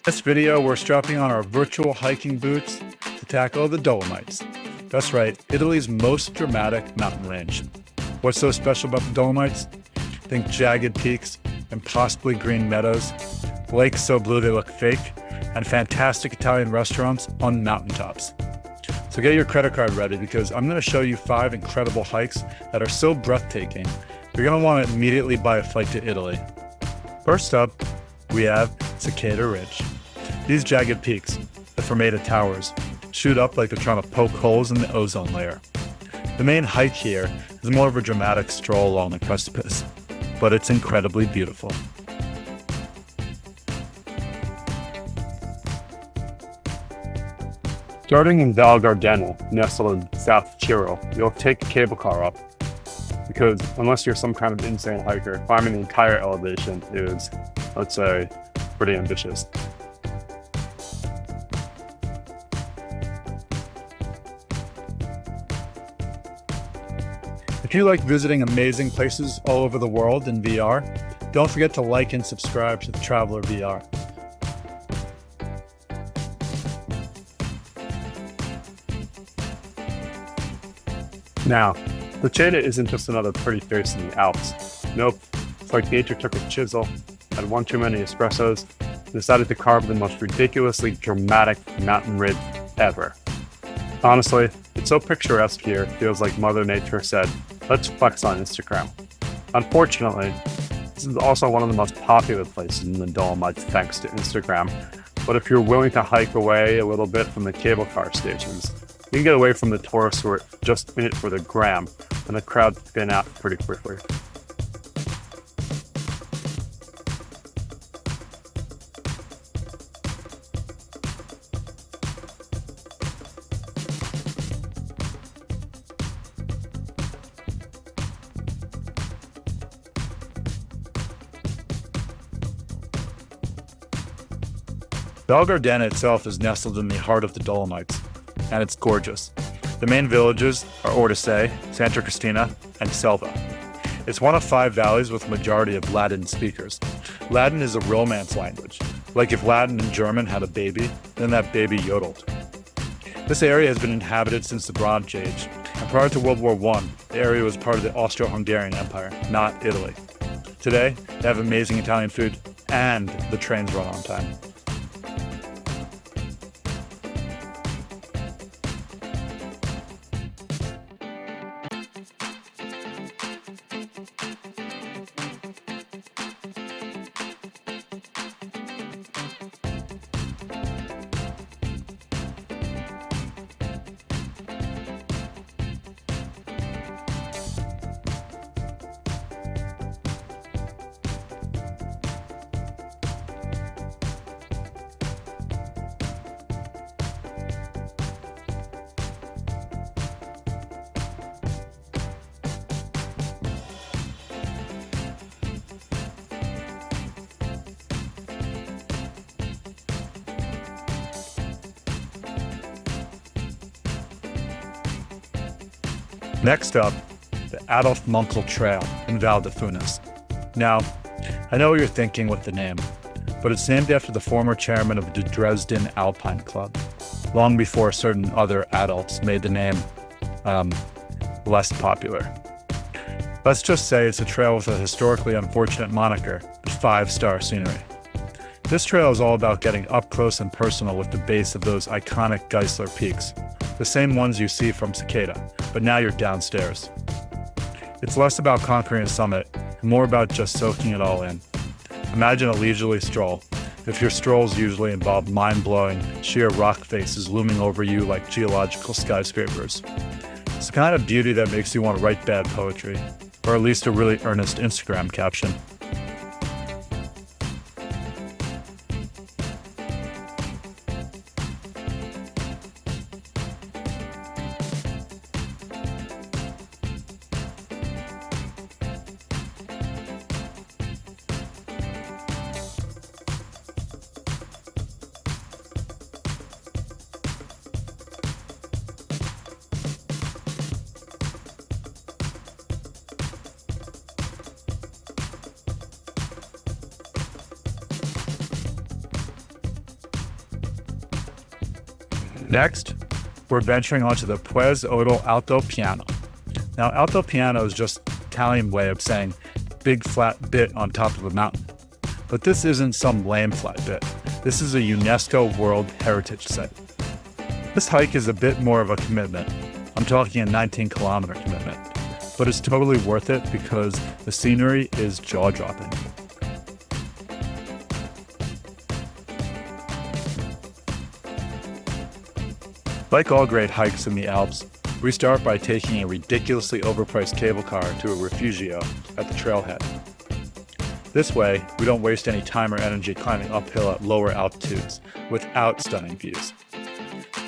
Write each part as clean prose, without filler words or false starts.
In this video, we're strapping on our virtual hiking boots to tackle the Dolomites. That's right, Italy's most dramatic mountain range. What's so special about the Dolomites? Think jagged peaks, impossibly green meadows, lakes so blue they look fake, and fantastic Italian restaurants on mountaintops. So get your credit card ready because I'm going to show you 5 incredible hikes that are so breathtaking, you're going to want to immediately buy a flight to Italy. First up, we have Seceda Ridge. These jagged peaks, the Fermata Towers, shoot up like they're trying to poke holes in the ozone layer. The main hike here is more of a dramatic stroll along the precipice, but it's incredibly beautiful. Starting in Val Gardena, nestled in South Tyrol, you'll take a cable car up because unless you're some kind of insane hiker, climbing the entire elevation is, let's say, pretty ambitious. If you like visiting amazing places all over the world in VR, don't forget to like and subscribe to the Traveler VR. Now, Seceda isn't just another pretty face in the Alps. Nope, it's like nature took a chisel, had one too many espressos, and decided to carve the most ridiculously dramatic mountain ridge ever. Honestly, it's so picturesque here, it feels like Mother Nature said, let's flex on Instagram. Unfortunately, this is also one of the most popular places in the Dolomites thanks to Instagram, but if you're willing to hike away a little bit from the cable car stations, you can get away from the tourists who are just in it for the gram, and the crowd thin out pretty quickly. Val Gardena itself is nestled in the heart of the Dolomites, and it's gorgeous. The main villages are Ordise, Santa Cristina, and Selva. It's one of 5 valleys with a majority of Latin speakers. Latin is a romance language. Like if Latin and German had a baby, then that baby yodeled. This area has been inhabited since the Bronze Age, and prior to World War I, the area was part of the Austro-Hungarian Empire, not Italy. Today, they have amazing Italian food, and the trains run on time. Next up, the Adolf Munkel Trail in Val di Funes. Now, I know what you're thinking with the name, but it's named after the former chairman of the Dresden Alpine Club, long before certain other adults made the name less popular. Let's just say it's a trail with a historically unfortunate moniker, 5-star scenery. This trail is all about getting up close and personal with the base of those iconic Geisler peaks, the same ones you see from Seceda, but now you're downstairs. It's less about conquering a summit and more about just soaking it all in. Imagine a leisurely stroll, if your strolls usually involve mind-blowing, sheer rock faces looming over you like geological skyscrapers. It's the kind of beauty that makes you want to write bad poetry, or at least a really earnest Instagram caption. Next, we're venturing onto the Puez-Odle altopiano. Now, altopiano is just an Italian way of saying big flat bit on top of a mountain. But this isn't some lame flat bit. This is a UNESCO World Heritage Site. This hike is a bit more of a commitment. I'm talking a 19-kilometer commitment. But it's totally worth it because the scenery is jaw-dropping. Like all great hikes in the Alps, we start by taking a ridiculously overpriced cable car to a refugio at the trailhead. This way, we don't waste any time or energy climbing uphill at lower altitudes without stunning views.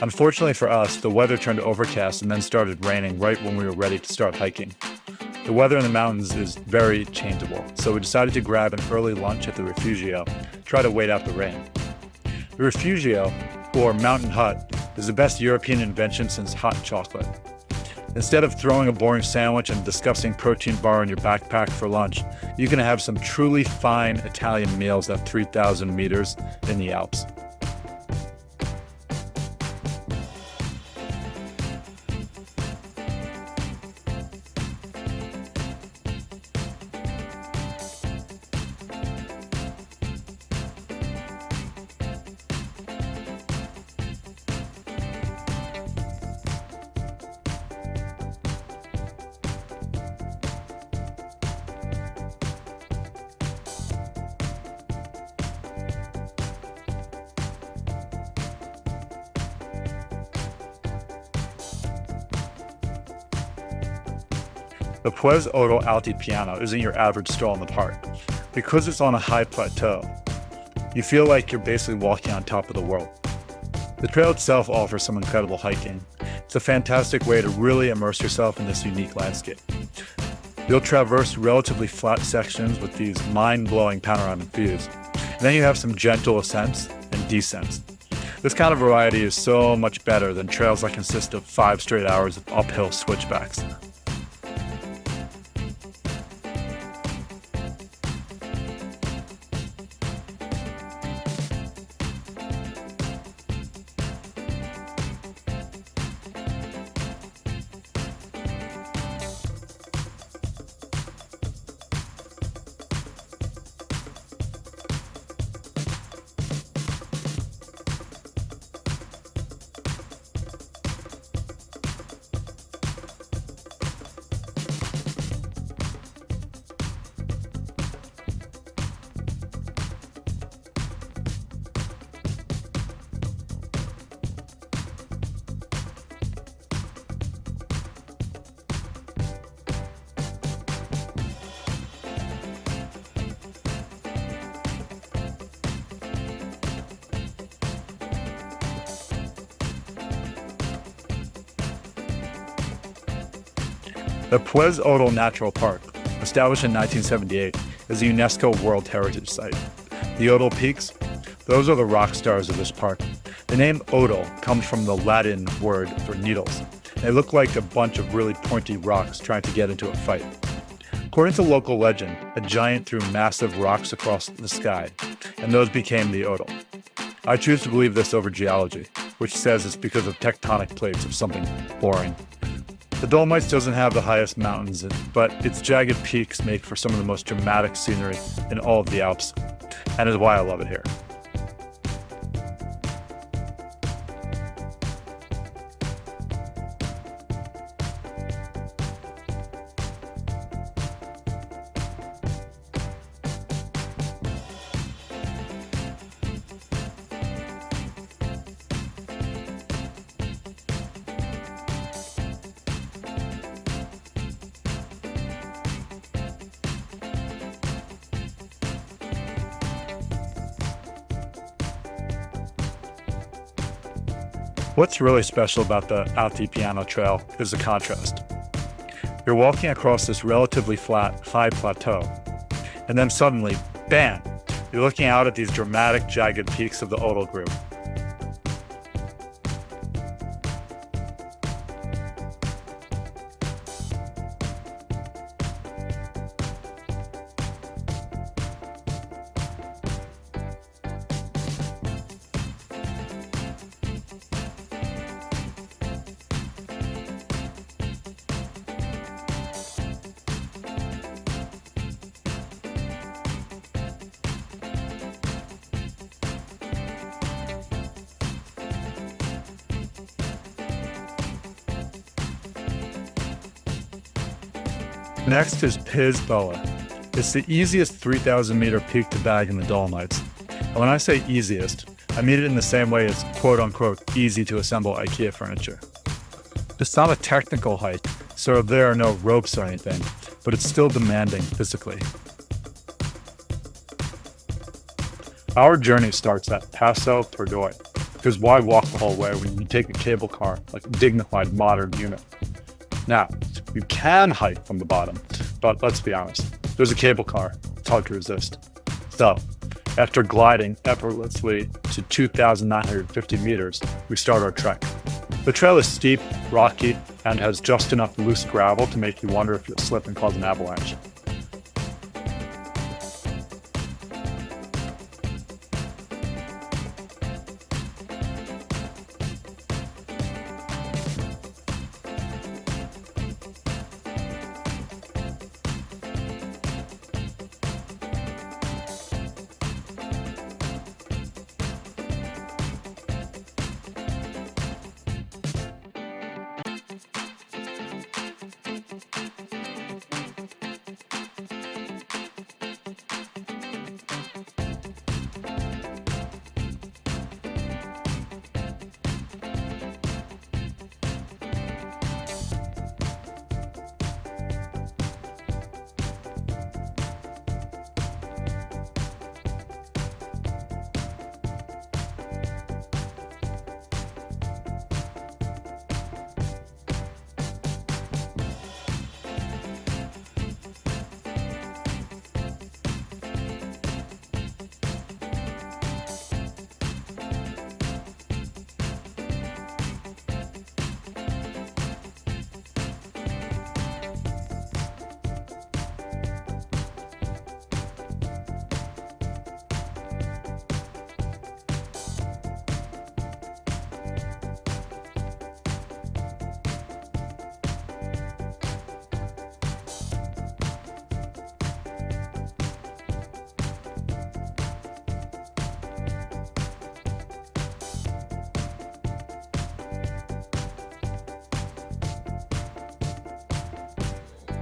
Unfortunately for us, the weather turned overcast and then started raining right when we were ready to start hiking. The weather in the mountains is very changeable, so we decided to grab an early lunch at the refugio, try to wait out the rain. The refugio, or mountain hut, is the best European invention since hot chocolate. Instead of throwing a boring sandwich and a disgusting protein bar in your backpack for lunch, you can have some truly fine Italian meals at 3,000 meters in the Alps. The Puez-Odle Altipiano isn't your average stroll in the park. Because it's on a high plateau, you feel like you're basically walking on top of the world. The trail itself offers some incredible hiking. It's a fantastic way to really immerse yourself in this unique landscape. You'll traverse relatively flat sections with these mind-blowing panoramic views. And then you have some gentle ascents and descents. This kind of variety is so much better than trails that consist of 5 straight hours of uphill switchbacks. The Puez-Odle Natural Park, established in 1978, is a UNESCO World Heritage Site. The Odle Peaks, those are the rock stars of this park. The name Odle comes from the Latin word for needles. They look like a bunch of really pointy rocks trying to get into a fight. According to local legend, a giant threw massive rocks across the sky, and those became the Odle. I choose to believe this over geology, which says it's because of tectonic plates of something boring. The Dolomites doesn't have the highest mountains, but its jagged peaks make for some of the most dramatic scenery in all of the Alps, and is why I love it here. What's really special about the Altipiano Trail is the contrast. You're walking across this relatively flat, high plateau, and then suddenly, bam, you're looking out at these dramatic, jagged peaks of the Odle Group. Next is Piz Boè. It's the easiest 3,000 meter peak to bag in the Dolomites. And when I say easiest, I mean it in the same way as quote-unquote easy to assemble IKEA furniture. It's not a technical hike, so there are no ropes or anything, but it's still demanding physically. Our journey starts at Puez-Odle, because why walk the whole way when you take a cable car like a dignified modern unit? Now, you can hike from the bottom, but let's be honest, there's a cable car, it's hard to resist. So, after gliding effortlessly to 2,950 meters, we start our trek. The trail is steep, rocky, and has just enough loose gravel to make you wonder if you'll slip and cause an avalanche.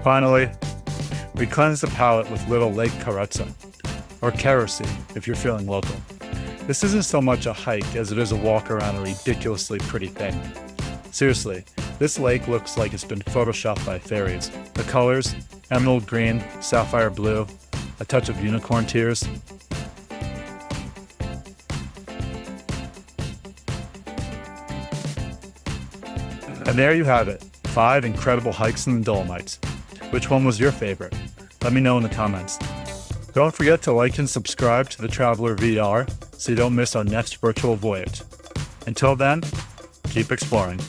Finally, we cleanse the palate with little Lake Carezza, or Carezza if you're feeling local. This isn't so much a hike as it is a walk around a ridiculously pretty thing. Seriously, this lake looks like it's been photoshopped by fairies. The colors, emerald green, sapphire blue, a touch of unicorn tears. And there you have it, 5 incredible hikes in the Dolomites. Which one was your favorite? Let me know in the comments. Don't forget to like and subscribe to the Traveler VR so you don't miss our next virtual voyage. Until then, keep exploring.